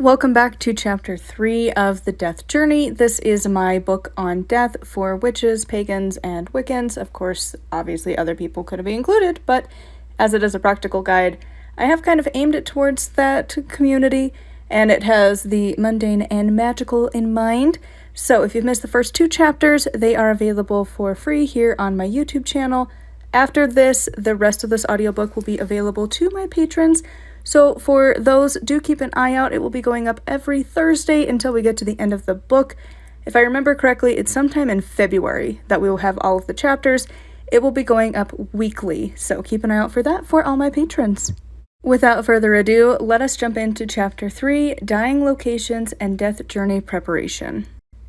Welcome back to Chapter 3 of The Death Journey. This is my book on death for witches, pagans, and Wiccans. Of course, obviously other people could be included, but as it is a practical guide, I have kind of aimed it towards that community, and it has the mundane and magical in mind. So if you've missed the first 2 chapters, they are available for free here on my YouTube channel. After this, the rest of this audiobook will be available to my patrons. So for those, do keep an eye out. It will be going up every Thursday until we get to the end of the book. If I remember correctly, it's sometime in February that we will have all of the chapters. It will be going up weekly, so keep an eye out for that for all my patrons. Without further ado, let us jump into Chapter 3, Dying Locations and Death Journey Preparation.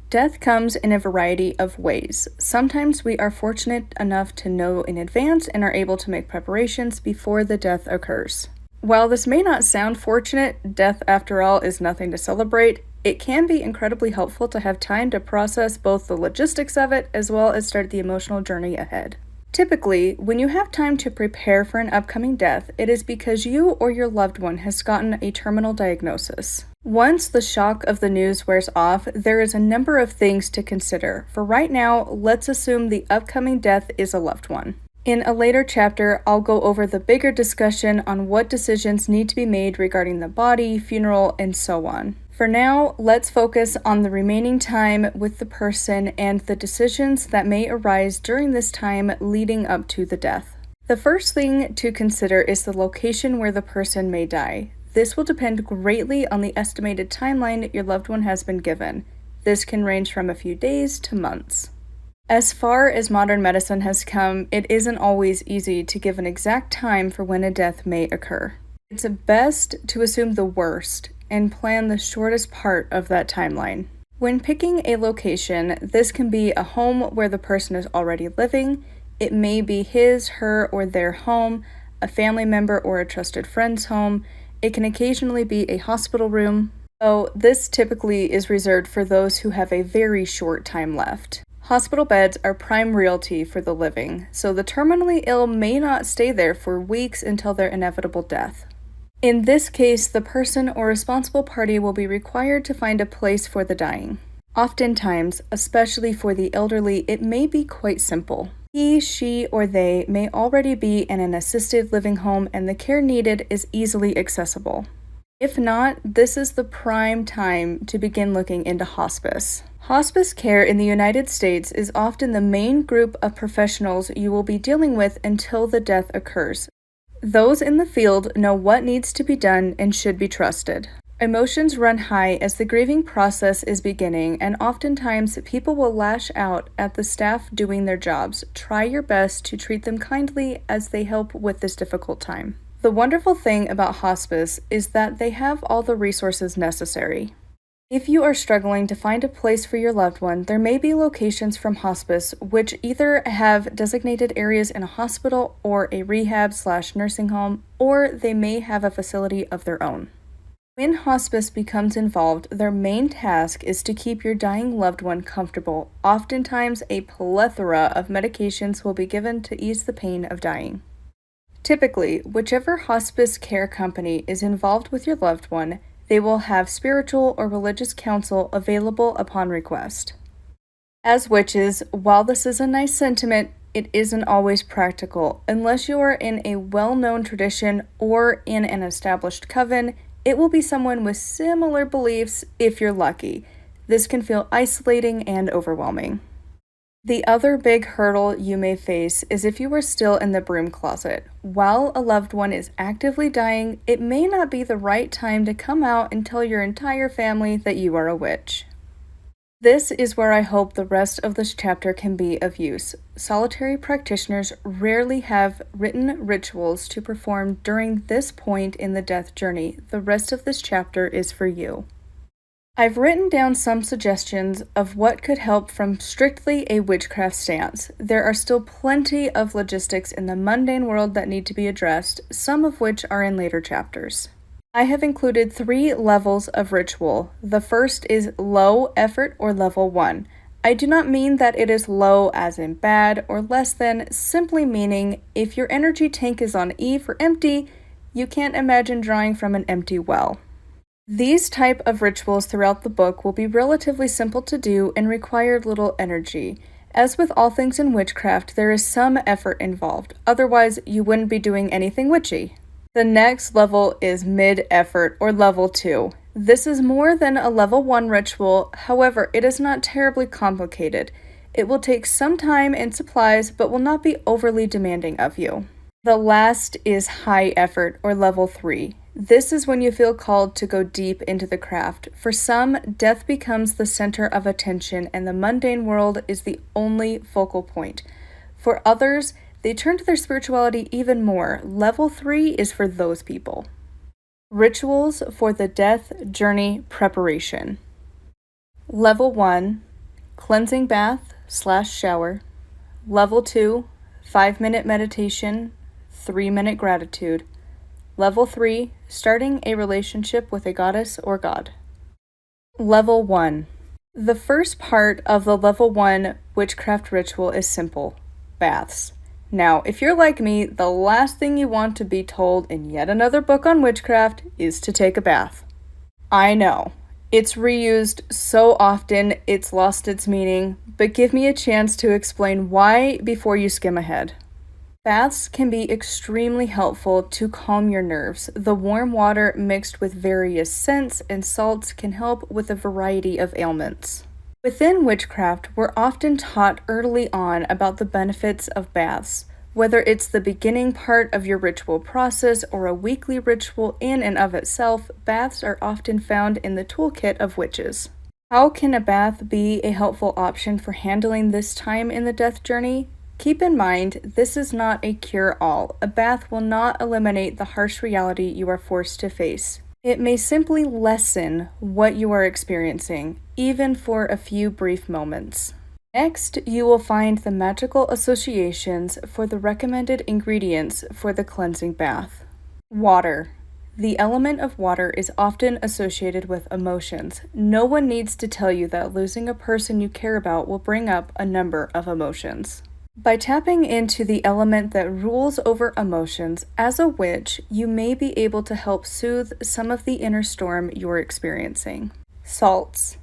Death comes in a variety of ways. Sometimes we are fortunate enough to know in advance and are able to make preparations before the death occurs. While this may not sound fortunate, death, after all, is nothing to celebrate. It can be incredibly helpful to have time to process both the logistics of it as well as start the emotional journey ahead. Typically, when you have time to prepare for an upcoming death, it is because you or your loved one has gotten a terminal diagnosis. Once the shock of the news wears off, there is a number of things to consider. For right now, let's assume the upcoming death is a loved one. In a later chapter, I'll go over the bigger discussion on what decisions need to be made regarding the body, funeral, and so on. For now, let's focus on the remaining time with the person and the decisions that may arise during this time leading up to the death. The first thing to consider is the location where the person may die. This will depend greatly on the estimated timeline your loved one has been given. This can range from a few days to months. As far as modern medicine has come, it isn't always easy to give an exact time for when a death may occur. It's best to assume the worst and plan the shortest part of that timeline. When picking a location, this can be a home where the person is already living. It may be his, her, or their home, a family member or a trusted friend's home. It can occasionally be a hospital room, though this typically is reserved for those who have a very short time left. Hospital beds are prime realty for the living, so the terminally ill may not stay there for weeks until their inevitable death. In this case, the person or responsible party will be required to find a place for the dying. Oftentimes, especially for the elderly, it may be quite simple. He, she, or they may already be in an assisted living home and the care needed is easily accessible. If not, this is the prime time to begin looking into hospice. Hospice care in the United States is often the main group of professionals you will be dealing with until the death occurs. Those in the field know what needs to be done and should be trusted. Emotions run high as the grieving process is beginning, and oftentimes people will lash out at the staff doing their jobs. Try your best to treat them kindly as they help with this difficult time. The wonderful thing about hospice is that they have all the resources necessary. If you are struggling to find a place for your loved one, there may be locations from hospice which either have designated areas in a hospital or a rehab/nursing home, or they may have a facility of their own. When hospice becomes involved, their main task is to keep your dying loved one comfortable. Oftentimes, a plethora of medications will be given to ease the pain of dying. Typically, whichever hospice care company is involved with your loved one, they will have spiritual or religious counsel available upon request. As witches, while this is a nice sentiment, it isn't always practical. Unless you are in a well-known tradition or in an established coven, it will be someone with similar beliefs if you're lucky. This can feel isolating and overwhelming. The other big hurdle you may face is if you are still in the broom closet. While a loved one is actively dying, it may not be the right time to come out and tell your entire family that you are a witch. This is where I hope the rest of this chapter can be of use. Solitary practitioners rarely have written rituals to perform during this point in the death journey. The rest of this chapter is for you. I've written down some suggestions of what could help from strictly a witchcraft stance. There are still plenty of logistics in the mundane world that need to be addressed, some of which are in later chapters. I have included 3 levels of ritual. The first is low effort or level 1. I do not mean that it is low as in bad or less than, simply meaning if your energy tank is on E for empty, you can't imagine drawing from an empty well. These type of rituals throughout the book will be relatively simple to do and require little energy. As with all things in witchcraft, there is some effort involved, otherwise you wouldn't be doing anything witchy. The next level is mid-effort, or level 2. This is more than a level 1 ritual, however, it is not terribly complicated. It will take some time and supplies, but will not be overly demanding of you. The last is high effort, or level 3. This is when you feel called to go deep into the craft. For some, death becomes the center of attention and the mundane world is the only focal point. For others, they turn to their spirituality even more. Level 3 is for those people. Rituals for the death journey preparation. Level 1, cleansing bath / shower. Level 2, 5-minute meditation, 3-minute gratitude. Level 3, starting a relationship with a goddess or god. Level 1. The first part of the level 1 witchcraft ritual is simple: baths. Now, if you're like me, the last thing you want to be told in yet another book on witchcraft is to take a bath. I know, it's reused so often it's lost its meaning, but give me a chance to explain why before you skim ahead. Baths can be extremely helpful to calm your nerves. The warm water mixed with various scents and salts can help with a variety of ailments. Within witchcraft, we're often taught early on about the benefits of baths. Whether it's the beginning part of your ritual process or a weekly ritual in and of itself, baths are often found in the toolkit of witches. How can a bath be a helpful option for handling this time in the death journey? Keep in mind, this is not a cure-all. A bath will not eliminate the harsh reality you are forced to face. It may simply lessen what you are experiencing, even for a few brief moments. Next, you will find the magical associations for the recommended ingredients for the cleansing bath. Water. The element of water is often associated with emotions. No one needs to tell you that losing a person you care about will bring up a number of emotions. By tapping into the element that rules over emotions, as a witch, you may be able to help soothe some of the inner storm you're experiencing. Salts.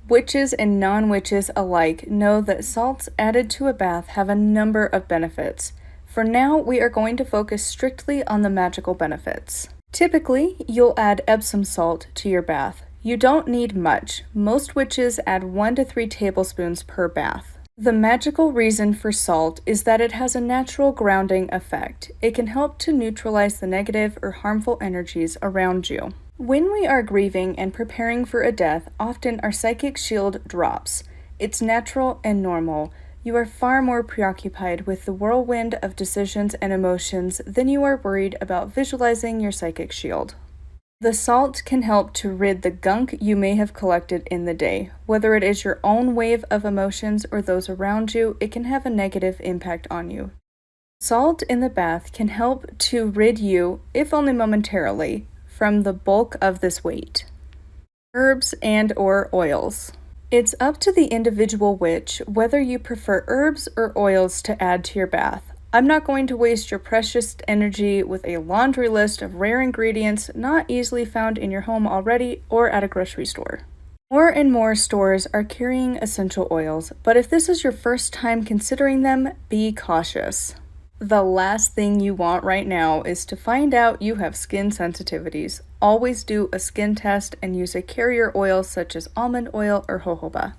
Witches and non-witches alike know that salts added to a bath have a number of benefits. For now, we are going to focus strictly on the magical benefits. Typically, you'll add Epsom salt to your bath. You don't need much. Most witches add 1 to 3 tablespoons per bath. The magical reason for salt is that it has a natural grounding effect. It can help to neutralize the negative or harmful energies around you. When we are grieving and preparing for a death, often our psychic shield drops. It's natural and normal. You are far more preoccupied with the whirlwind of decisions and emotions than you are worried about visualizing your psychic shield. The salt can help to rid the gunk you may have collected in the day. Whether it is your own wave of emotions or those around you, it can have a negative impact on you. Salt in the bath can help to rid you, if only momentarily, from the bulk of this weight. Herbs and/or oils. It's up to the individual witch whether you prefer herbs or oils to add to your bath. I'm not going to waste your precious energy with a laundry list of rare ingredients not easily found in your home already or at a grocery store. More and more stores are carrying essential oils, but if this is your first time considering them, be cautious. The last thing you want right now is to find out you have skin sensitivities. Always do a skin test and use a carrier oil such as almond oil or jojoba.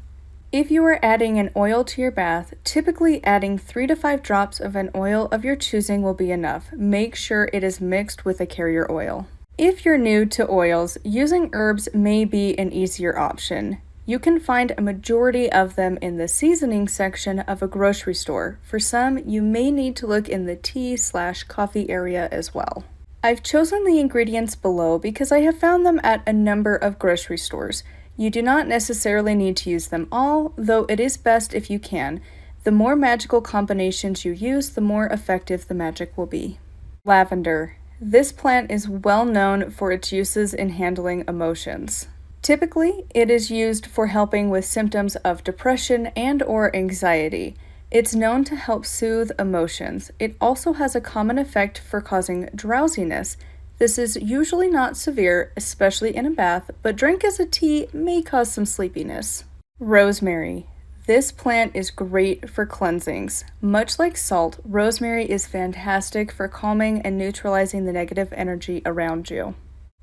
If you are adding an oil to your bath, typically adding 3 to 5 drops of an oil of your choosing will be enough. Make sure it is mixed with a carrier oil. If you're new to oils, using herbs may be an easier option. You can find a majority of them in the seasoning section of a grocery store. For some, you may need to look in the tea/coffee area as well. I've chosen the ingredients below because I have found them at a number of grocery stores. You do not necessarily need to use them all, though it is best if you can. The more magical combinations you use, the more effective the magic will be. Lavender. This plant is well known for its uses in handling emotions. Typically, it is used for helping with symptoms of depression and/or anxiety. It's known to help soothe emotions. It also has a common effect for causing drowsiness. This is usually not severe, especially in a bath, but drink as a tea may cause some sleepiness. Rosemary. This plant is great for cleansings. Much like salt, rosemary is fantastic for calming and neutralizing the negative energy around you.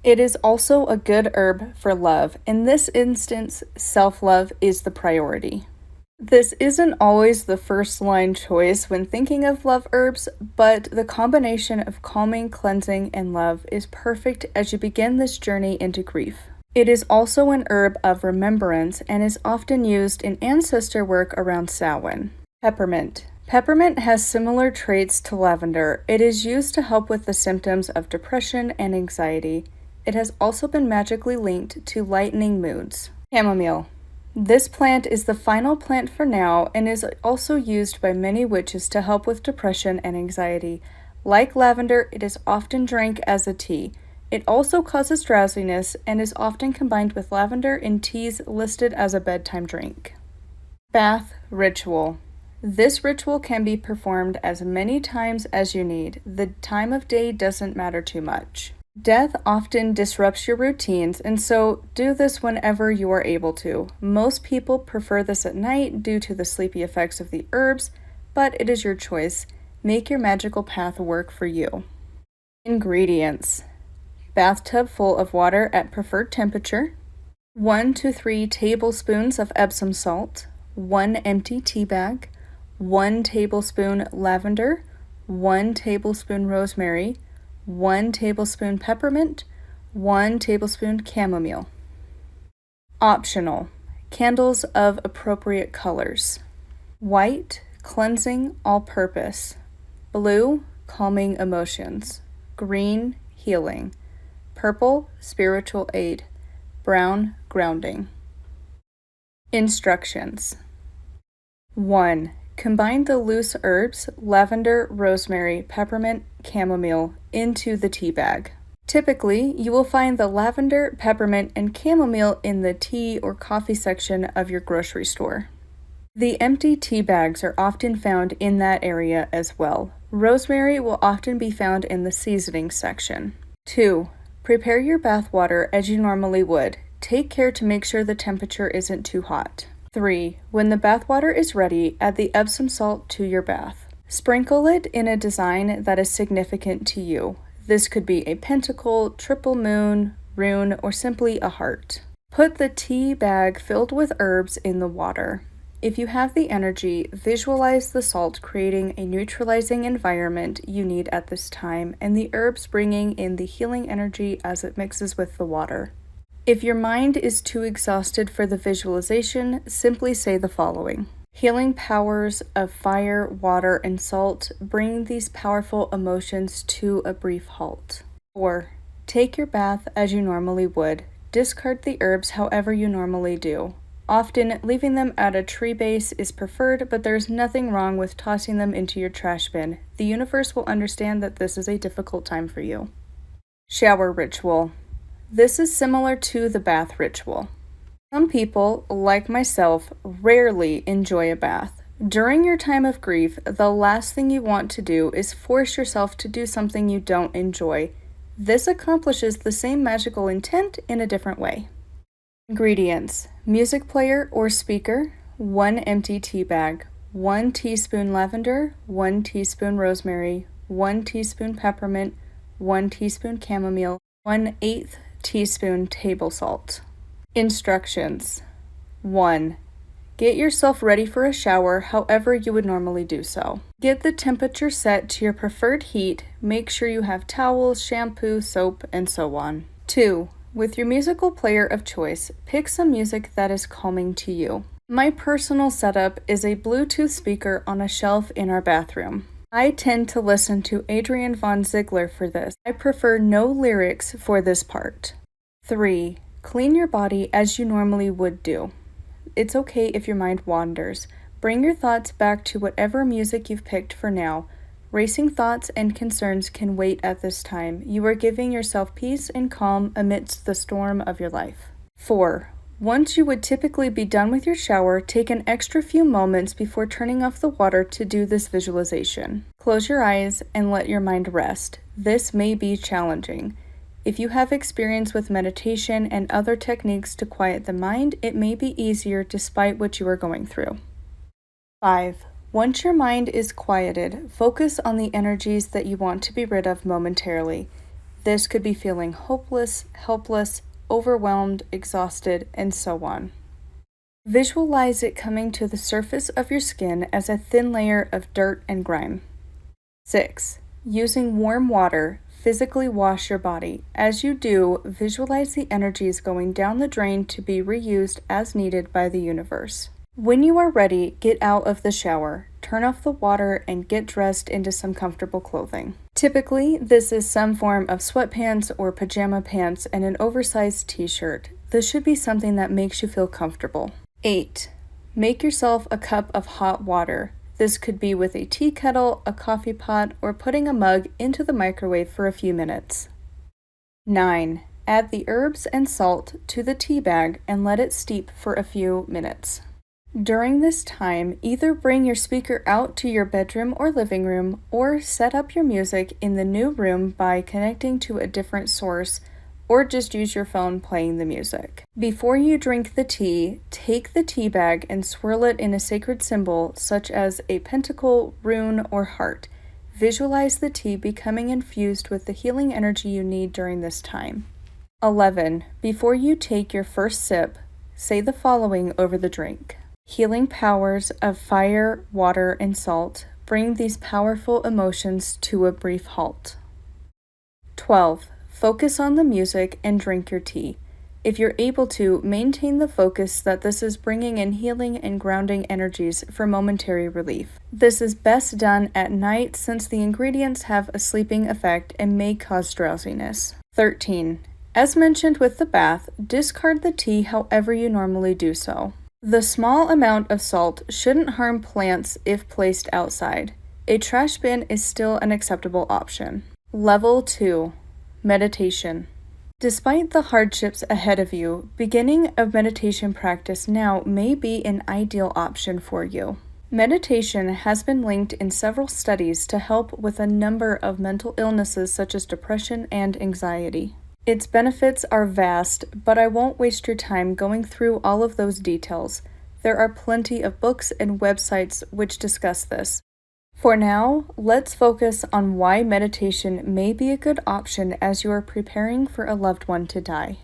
It is also a good herb for love. In this instance, self-love is the priority. This isn't always the first line choice when thinking of love herbs, but the combination of calming, cleansing, and love is perfect as you begin this journey into grief. It is also an herb of remembrance and is often used in ancestor work around Samhain. Peppermint. Peppermint has similar traits to lavender. It is used to help with the symptoms of depression and anxiety. It has also been magically linked to lightening moods. Chamomile. This plant is the final plant for now and is also used by many witches to help with depression and anxiety. Like lavender, it is often drank as a tea. It also causes drowsiness and is often combined with lavender in teas listed as a bedtime drink. Bath ritual. This ritual can be performed as many times as you need. The time of day doesn't matter too much. Death often disrupts your routines, and so do this whenever you are able to. Most people prefer this at night due to the sleepy effects of the herbs, but it is your choice. Make your magical path work for you. Ingredients. Bathtub full of water at preferred temperature, 1 to 3 tablespoons of Epsom salt, 1 empty tea bag, 1 tablespoon lavender, 1 tablespoon rosemary, 1 tablespoon peppermint, 1 tablespoon chamomile. Optional. Candles of appropriate colors. White, cleansing, all-purpose. Blue, calming emotions. Green, healing. Purple, spiritual aid. Brown, grounding. Instructions. 1. Combine the loose herbs, lavender, rosemary, peppermint, chamomile, into the tea bag. Typically, you will find the lavender, peppermint, and chamomile in the tea or coffee section of your grocery store. The empty tea bags are often found in that area as well. Rosemary will often be found in the seasoning section. 2. Prepare your bath water as you normally would. Take care to make sure the temperature isn't too hot. 3. When the bath water is ready, add the Epsom salt to your bath. Sprinkle it in a design that is significant to you. This could be a pentacle, triple moon, rune, or simply a heart. Put the tea bag filled with herbs in the water. If you have the energy, visualize the salt creating a neutralizing environment you need at this time, and the herbs bringing in the healing energy as it mixes with the water. If your mind is too exhausted for the visualization, simply say the following. Healing powers of fire, water, and salt bring these powerful emotions to a brief halt. 4. Take your bath as you normally would. Discard the herbs however you normally do. Often, leaving them at a tree base is preferred, but there's nothing wrong with tossing them into your trash bin. The universe will understand that this is a difficult time for you. Shower ritual. This is similar to the bath ritual. Some people, like myself, rarely enjoy a bath. During your time of grief, the last thing you want to do is force yourself to do something you don't enjoy. This accomplishes the same magical intent in a different way. Ingredients: music player or speaker, 1 empty tea bag, 1 teaspoon lavender, 1 teaspoon rosemary, 1 teaspoon peppermint, 1 teaspoon chamomile, 1/8 teaspoon table salt. Instructions. 1. Get yourself ready for a shower however you would normally do so. Get the temperature set to your preferred heat. Make sure you have towels, shampoo, soap, and so on. 2. With your musical player of choice, pick some music that is calming to you. My personal setup is a Bluetooth speaker on a shelf in our bathroom. I tend to listen to Adrian von Ziegler for this. I prefer no lyrics for this part. 3. Clean your body as you normally would do. It's okay if your mind wanders. Bring your thoughts back to whatever music you've picked for now. Racing thoughts and concerns can wait at this time. You are giving yourself peace and calm amidst the storm of your life. 4. Once you would typically be done with your shower, take an extra few moments before turning off the water to do this visualization. Close your eyes and let your mind rest. This may be challenging. If you have experience with meditation and other techniques to quiet the mind, it may be easier despite what you are going through. 5. Once your mind is quieted, focus on the energies that you want to be rid of momentarily. This could be feeling hopeless, helpless, overwhelmed, exhausted, and so on. Visualize it coming to the surface of your skin as a thin layer of dirt and grime. 6. Using warm water, physically wash your body. As you do, visualize the energies going down the drain to be reused as needed by the universe. When you are ready, get out of the shower, turn off the water, and get dressed into some comfortable clothing. Typically, this is some form of sweatpants or pajama pants and an oversized t-shirt. This should be something that makes you feel comfortable. 8. Make yourself a cup of hot water. This could be with a tea kettle, a coffee pot, or putting a mug into the microwave for a few minutes. 9. Add the herbs and salt to the tea bag and let it steep for a few minutes. During this time, either bring your speaker out to your bedroom or living room, or set up your music in the new room by connecting to a different source, or just use your phone playing the music. Before you drink the tea, take the tea bag and swirl it in a sacred symbol such as a pentacle, rune, or heart. Visualize the tea becoming infused with the healing energy you need during this time. 11. Before you take your first sip, say the following over the drink. Healing powers of fire, water, and salt bring these powerful emotions to a brief halt. 12. Focus on the music and drink your tea. If you're able to, maintain the focus that this is bringing in healing and grounding energies for momentary relief. This is best done at night since the ingredients have a sleeping effect and may cause drowsiness. 13. As mentioned with the bath, discard the tea however you normally do so. The small amount of salt shouldn't harm plants if placed outside. A trash bin is still an acceptable option. Level 2. Meditation. Despite the hardships ahead of you, beginning a meditation practice now may be an ideal option for you. Meditation has been linked in several studies to help with a number of mental illnesses such as depression and anxiety. Its benefits are vast, but I won't waste your time going through all of those details. There are plenty of books and websites which discuss this. For now, let's focus on why meditation may be a good option as you are preparing for a loved one to die.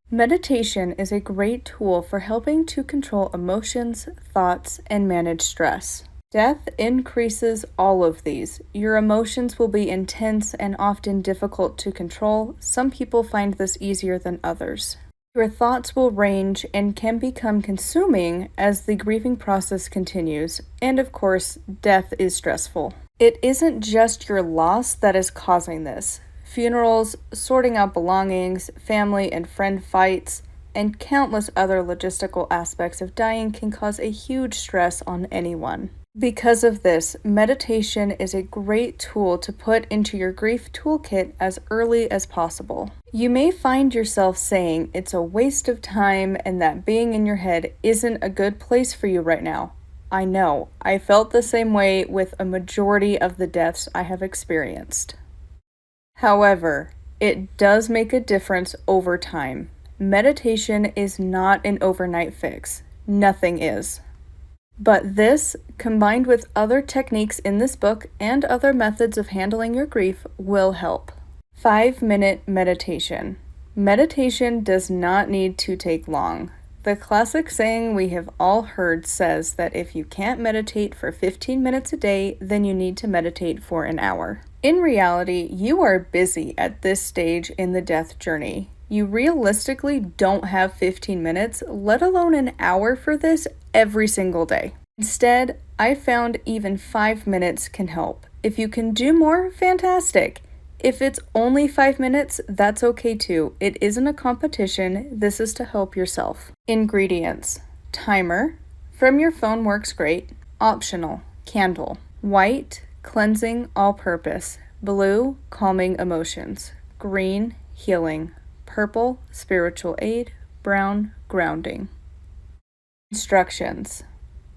Meditation is a great tool for helping to control emotions, thoughts, and manage stress. Death increases all of these. Your emotions will be intense and often difficult to control. Some people find this easier than others. Your thoughts will range and can become consuming as the grieving process continues, and of course, death is stressful. It isn't just your loss that is causing this. Funerals, sorting out belongings, family and friend fights, and countless other logistical aspects of dying can cause a huge stress on anyone. Because of this, meditation is a great tool to put into your grief toolkit as early as possible. You may find yourself saying it's a waste of time and that being in your head isn't a good place for you right now. I know, I felt the same way with a majority of the deaths I have experienced. However, it does make a difference over time. Meditation is not an overnight fix. Nothing is. But this, combined with other techniques in this book and other methods of handling your grief, will help. 5-minute meditation. Meditation does not need to take long. The classic saying we have all heard says that if you can't meditate for 15 minutes a day, then you need to meditate for an hour. In reality, you are busy at this stage in the death journey. You realistically don't have 15 minutes, let alone an hour for this every single day. Instead, I found even 5 minutes can help. If you can do more, fantastic. If it's only 5 minutes, that's okay too. It isn't a competition. This is to help yourself. Ingredients. Timer. From your phone works great. Optional. Candle. White. Cleansing, all-purpose. Blue. Calming emotions. Green. Healing. Purple. Spiritual aid. Brown. Grounding. Instructions.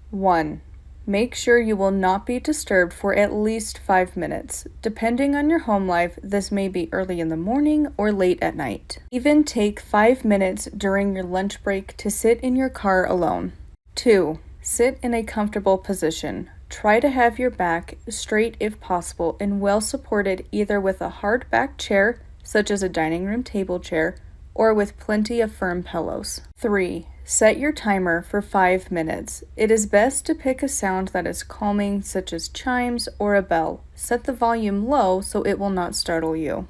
1. Make sure you will not be disturbed for at least 5 minutes. Depending on your home life, this may be early in the morning or late at night. Even take 5 minutes during your lunch break to sit in your car alone. 2. Sit in a comfortable position. Try to have your back straight if possible and well supported either with a hard back chair, such as a dining room table chair, or with plenty of firm pillows. 3. Set your timer for 5 minutes. It is best to pick a sound that is calming, such as chimes or a bell. Set the volume low so it will not startle you.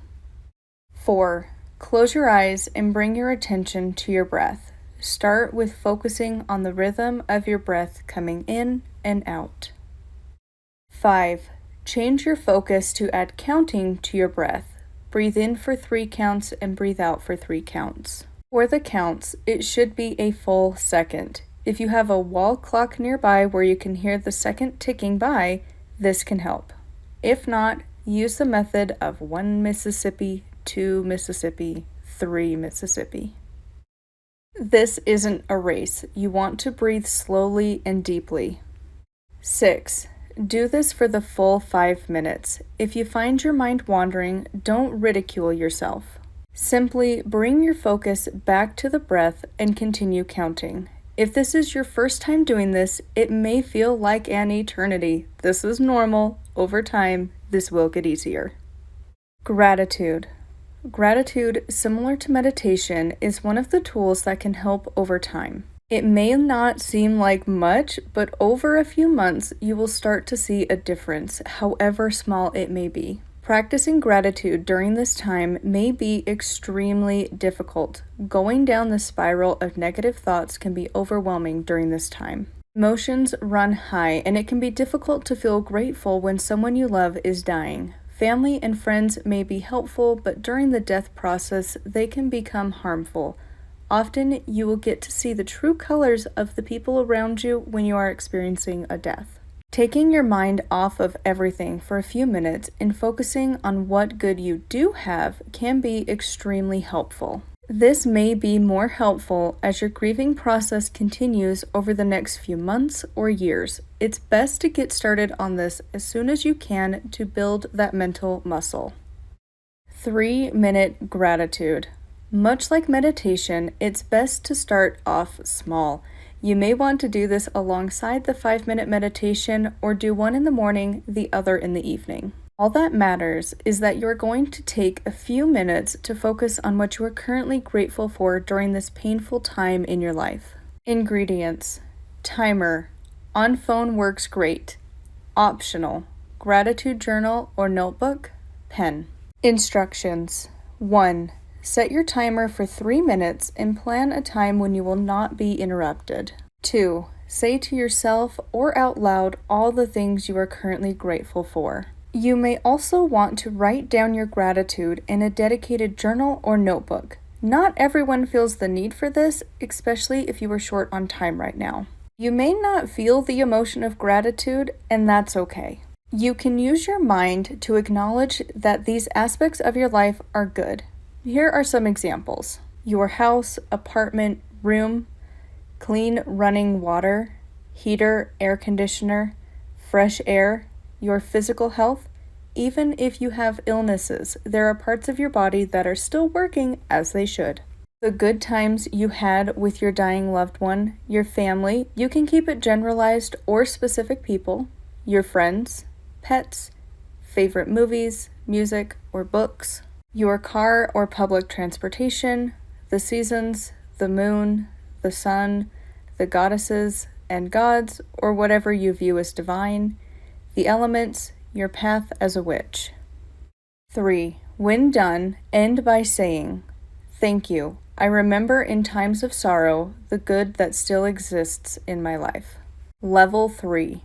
4. Close your eyes and bring your attention to your breath. Start with focusing on the rhythm of your breath coming in and out. 5. Change your focus to add counting to your breath. Breathe in for 3 counts and breathe out for 3 counts. For the counts, it should be a full second. If you have a wall clock nearby where you can hear the second ticking by, this can help. If not, use the method of 1 Mississippi, 2 Mississippi, 3 Mississippi. This isn't a race. You want to breathe slowly and deeply. 6. Do this for the full 5 minutes. If you find your mind wandering, don't ridicule yourself. Simply bring your focus back to the breath and continue counting. If this is your first time doing this, it may feel like an eternity. This is normal. Over time, this will get easier. Gratitude. Gratitude, similar to meditation, is one of the tools that can help over time. It may not seem like much, but over a few months, you will start to see a difference, however small it may be. Practicing gratitude during this time may be extremely difficult. Going down the spiral of negative thoughts can be overwhelming during this time. Emotions run high, and it can be difficult to feel grateful when someone you love is dying. Family and friends may be helpful, but during the death process, they can become harmful. Often, you will get to see the true colors of the people around you when you are experiencing a death. Taking your mind off of everything for a few minutes and focusing on what good you do have can be extremely helpful. This may be more helpful as your grieving process continues over the next few months or years. It's best to get started on this as soon as you can to build that mental muscle. 3-minute gratitude. Much like meditation, it's best to start off small. You may want to do this alongside the 5-minute meditation or do one in the morning, the other in the evening. All that matters is that you're going to take a few minutes to focus on what you are currently grateful for during this painful time in your life. Ingredients: timer, on phone works great. Optional: gratitude journal or notebook, pen. Instructions: 1. Set your timer for 3 minutes and plan a time when you will not be interrupted. 2. Say to yourself or out loud all the things you are currently grateful for. You may also want to write down your gratitude in a dedicated journal or notebook. Not everyone feels the need for this, especially if you are short on time right now. You may not feel the emotion of gratitude, and that's okay. You can use your mind to acknowledge that these aspects of your life are good. Here are some examples: your house, apartment, room, clean running water, heater, air conditioner, fresh air, your physical health. Even if you have illnesses, there are parts of your body that are still working as they should. The good times you had with your dying loved one, your family, you can keep it generalized or specific people, your friends, pets, favorite movies, music, or books, your car or public transportation, the seasons, the moon, the sun, the goddesses and gods, or whatever you view as divine, the elements, your path as a witch. 3. When done, end by saying, "Thank you. I remember in times of sorrow the good that still exists in my life." Level 3.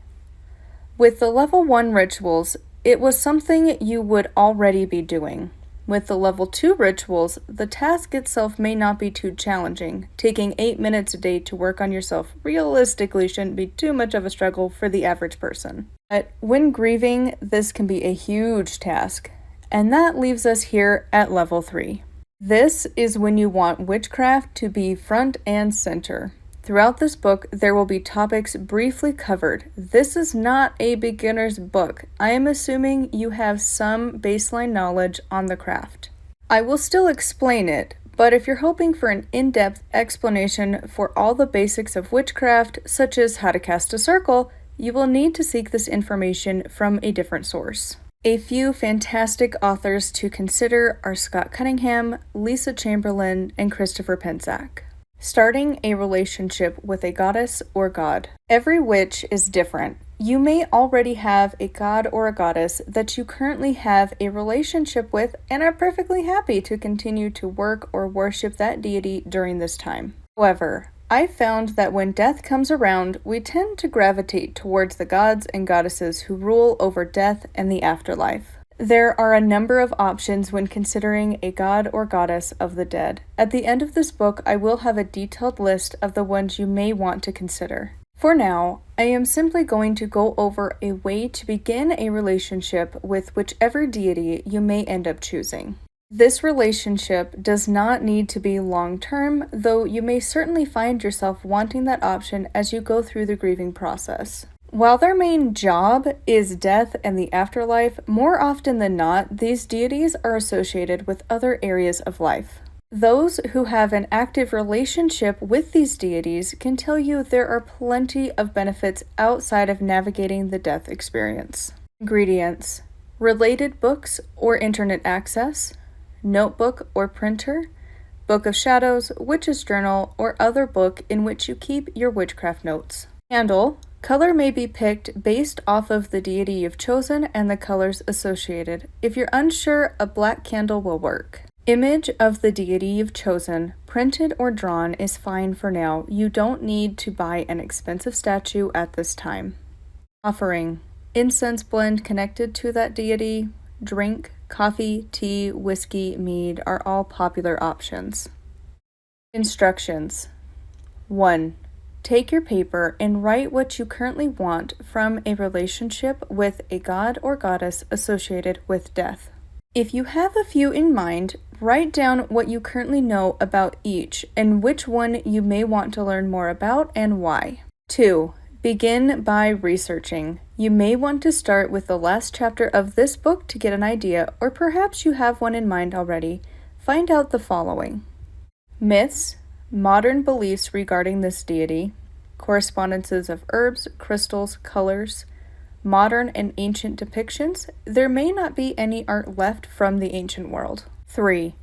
With the Level 1 rituals, it was something you would already be doing. With the Level 2 rituals, the task itself may not be too challenging. Taking 8 minutes a day to work on yourself realistically shouldn't be too much of a struggle for the average person. But when grieving, this can be a huge task. And that leaves us here at Level 3. This is when you want witchcraft to be front and center. Throughout this book, there will be topics briefly covered. This is not a beginner's book. I am assuming you have some baseline knowledge on the craft. I will still explain it, but if you're hoping for an in-depth explanation for all the basics of witchcraft, such as how to cast a circle, you will need to seek this information from a different source. A few fantastic authors to consider are Scott Cunningham, Lisa Chamberlain, and Christopher Penczak. Starting a relationship with a goddess or god. Every witch is different. You may already have a god or a goddess that you currently have a relationship with and are perfectly happy to continue to work or worship that deity during this time. However, I found that when death comes around, we tend to gravitate towards the gods and goddesses who rule over death and the afterlife. There are a number of options when considering a god or goddess of the dead. At the end of this book, I will have a detailed list of the ones you may want to consider. For now, I am simply going to go over a way to begin a relationship with whichever deity you may end up choosing. This relationship does not need to be long-term, though you may certainly find yourself wanting that option as you go through the grieving process. While their main job is death and the afterlife, more often than not, these deities are associated with other areas of life. Those who have an active relationship with these deities can tell you there are plenty of benefits outside of navigating the death experience. Ingredients: related books or internet access, notebook or printer, book of shadows, witch's journal, or other book in which you keep your witchcraft notes. Candle. Color may be picked based off of the deity you've chosen and the colors associated. If you're unsure, a black candle will work. Image of the deity you've chosen, printed or drawn, is fine for now. You don't need to buy an expensive statue at this time. Offering: incense blend connected to that deity. Drink: coffee, tea, whiskey, mead are all popular options. Instructions: 1. Take your paper and write what you currently want from a relationship with a god or goddess associated with death. If you have a few in mind, write down what you currently know about each and which one you may want to learn more about and why. 2. Begin by researching. You may want to start with the last chapter of this book to get an idea, or perhaps you have one in mind already. Find out the following: myths, modern beliefs regarding this deity, correspondences of herbs, crystals, colors, modern and ancient depictions. There may not be any art left from the ancient world. 3.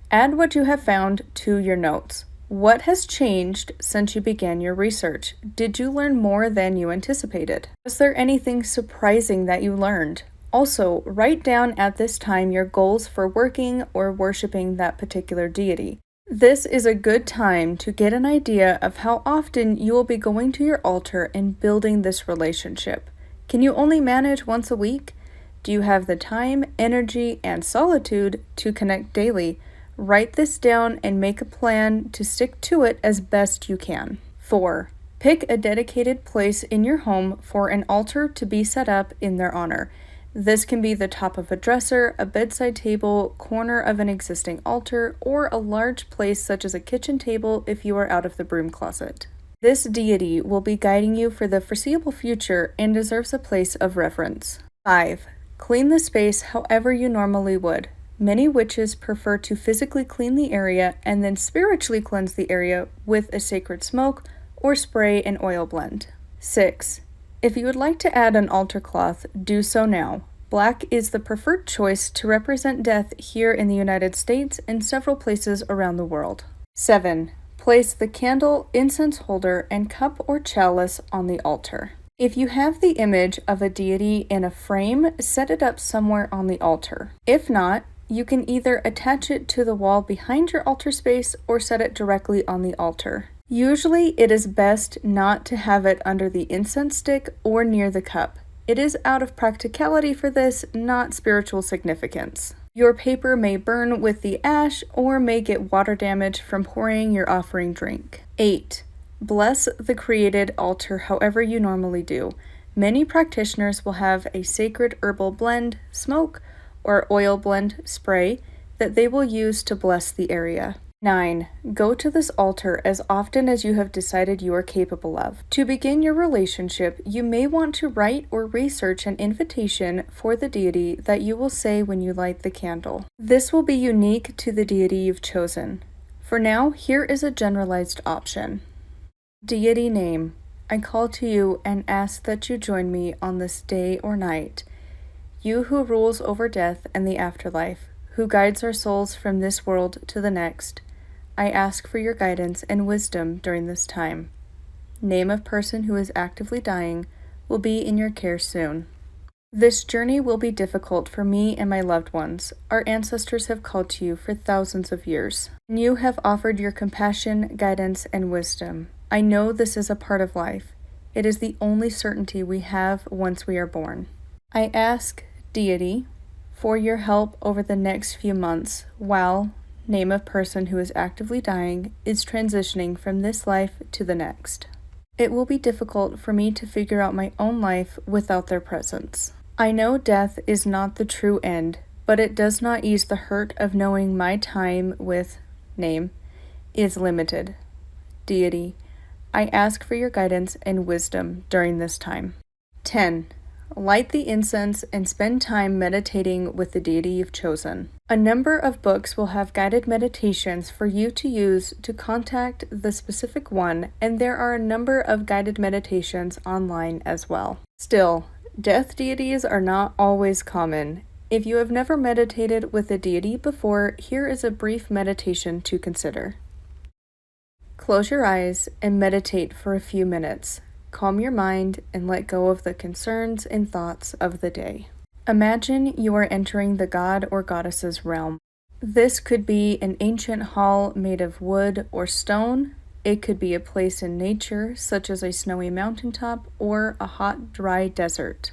Add what you have found to your notes. What has changed since you began your research? Did you learn more than you anticipated? Was there anything surprising that you learned? Also, write down at this time your goals for working or worshiping that particular deity. This is a good time to get an idea of how often you will be going to your altar and building this relationship. Can you only manage once a week? Do you have the time, energy, and solitude to connect daily? Write this down and make a plan to stick to it as best you can. 4. Pick a dedicated place in your home for an altar to be set up in their honor. This can be the top of a dresser, a bedside table, corner of an existing altar, or a large place such as a kitchen table if you are out of the broom closet. This deity will be guiding you for the foreseeable future and deserves a place of reverence. 5. Clean the space however you normally would. Many witches prefer to physically clean the area and then spiritually cleanse the area with a sacred smoke or spray and oil blend. 6. If you would like to add an altar cloth, do so now. Black is the preferred choice to represent death here in the United States and several places around the world. 7. Place the candle, incense holder, and cup or chalice on the altar. If you have the image of a deity in a frame, set it up somewhere on the altar. If not, you can either attach it to the wall behind your altar space or set it directly on the altar. Usually, it is best not to have it under the incense stick or near the cup. It is out of practicality for this, not spiritual significance. Your paper may burn with the ash or may get water damage from pouring your offering drink. 8. Bless the created altar however you normally do. Many practitioners will have a sacred herbal blend, smoke, or oil blend spray that they will use to bless the area. 9. Go to this altar as often as you have decided you are capable of. To begin your relationship, you may want to write or research an invitation for the deity that you will say when you light the candle. This will be unique to the deity you've chosen. For now, here is a generalized option. Deity name. I call to you and ask that you join me on this day or night. You who rules over death and the afterlife, who guides our souls from this world to the next, I ask for your guidance and wisdom during this time. Name of person who is actively dying will be in your care soon. This journey will be difficult for me and my loved ones. Our ancestors have called to you for thousands of years. You have offered your compassion, guidance, and wisdom. I know this is a part of life. It is the only certainty we have once we are born. I ask, deity, for your help over the next few months while name of person who is actively dying is transitioning from this life to the next. It will be difficult for me to figure out my own life without their presence. I know death is not the true end, but it does not ease the hurt of knowing my time with name is limited. Deity, I ask for your guidance and wisdom during this time. 10. Light the incense and spend time meditating with the deity you've chosen. A number of books will have guided meditations for you to use to contact the specific one, and there are a number of guided meditations online as well. Still, death deities are not always common. If you have never meditated with a deity before, here is a brief meditation to consider. Close your eyes and meditate for a few minutes. Calm your mind and let go of the concerns and thoughts of the day. Imagine you are entering the god or goddess's realm. This could be an ancient hall made of wood or stone. It could be a place in nature, such as a snowy mountaintop or a hot, dry desert.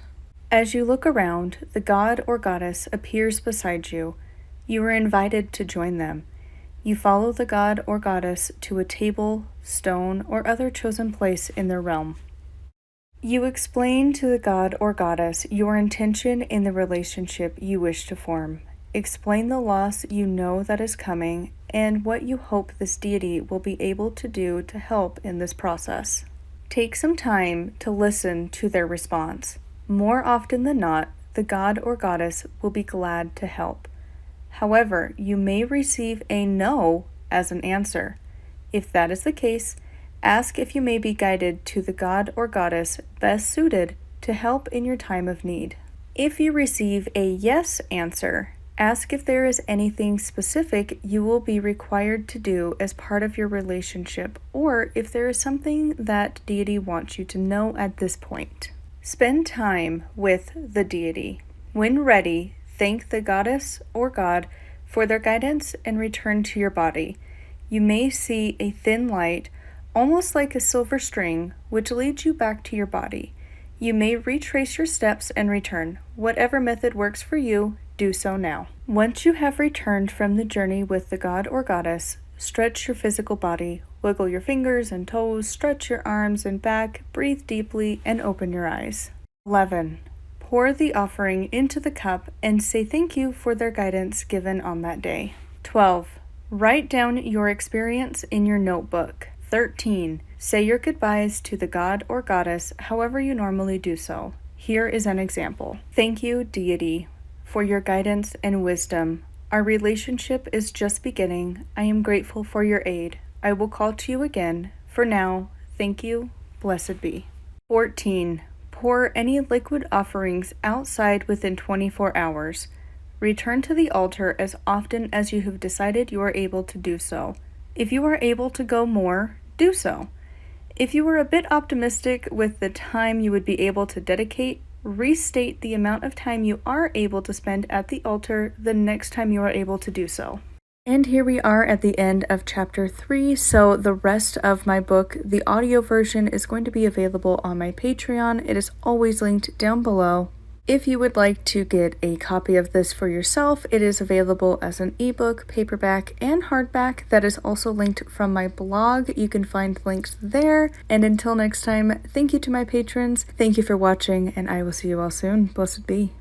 As you look around, the god or goddess appears beside you. You are invited to join them. You follow the god or goddess to a table, stone, or other chosen place in their realm. You explain to the god or goddess your intention in the relationship you wish to form. Explain the loss you know that is coming and what you hope this deity will be able to do to help in this process. Take some time to listen to their response. More often than not, the god or goddess will be glad to help. However, you may receive a no as an answer. If that is the case, ask if you may be guided to the god or goddess best suited to help in your time of need. If you receive a yes answer, ask if there is anything specific you will be required to do as part of your relationship, or if there is something that deity wants you to know at this point. Spend time with the deity. When ready, thank the goddess or god for their guidance and return to your body. You may see a thin light, almost like a silver string, which leads you back to your body. You may retrace your steps and return. Whatever method works for you, do so now. Once you have returned from the journey with the god or goddess, stretch your physical body, wiggle your fingers and toes, stretch your arms and back, breathe deeply, and open your eyes. 11. Pour the offering into the cup and say thank you for their guidance given on that day. 12. Write down your experience in your notebook. 13. Say your goodbyes to the god or goddess however you normally do so. Here is an example. Thank you, deity, for your guidance and wisdom. Our relationship is just beginning. I am grateful for your aid. I will call to you again. For now, thank you. Blessed be. 14. Pour any liquid offerings outside within 24 hours. Return to the altar as often as you have decided you are able to do so. If you are able to go more, do so. If you are a bit optimistic with the time you would be able to dedicate, restate the amount of time you are able to spend at the altar the next time you are able to do so. And here we are at the end of chapter 3, so the rest of my book, the audio version, is going to be available on my Patreon. It is always linked down below. If you would like to get a copy of this for yourself, it is available as an ebook, paperback, and hardback. That is also linked from my blog. You can find links there. And until next time, thank you to my patrons. Thank you for watching, and I will see you all soon. Blessed be.